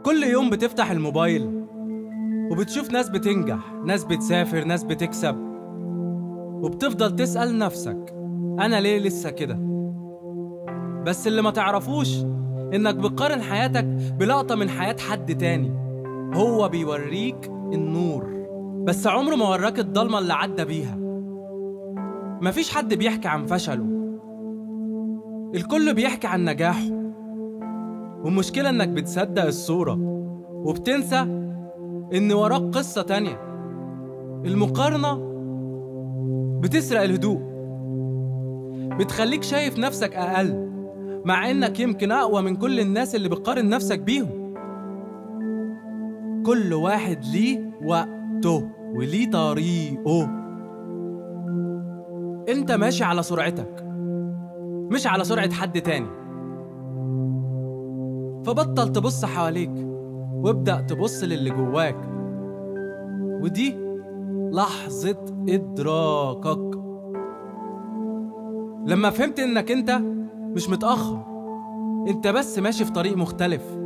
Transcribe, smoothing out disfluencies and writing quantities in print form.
كل يوم بتفتح الموبايل وبتشوف ناس بتنجح، ناس بتسافر، ناس بتكسب، وبتفضل تسأل نفسك أنا ليه لسه كده؟ بس اللي ما تعرفوش إنك بتقارن حياتك بلقطة من حياة حد تاني. هو بيوريك النور بس عمره ما وراك الضلمة اللي عدى بيها. مفيش حد بيحكي عن فشله، الكل بيحكي عن نجاحه. والمشكلة إنك بتصدق الصورة وبتنسى إن وراك قصة تانية. المقارنة بتسرق الهدوء، بتخليك شايف نفسك أقل مع إنك يمكن أقوى من كل الناس اللي بتقارن نفسك بيهم. كل واحد ليه وقته وليه طريقه. انت ماشي على سرعتك مش على سرعة حد تاني. فبطل تبص حواليك وابدأ تبص للي جواك، ودي لحظة إدراكك. لما فهمت إنك انت مش متأخر، انت بس ماشي في طريق مختلف.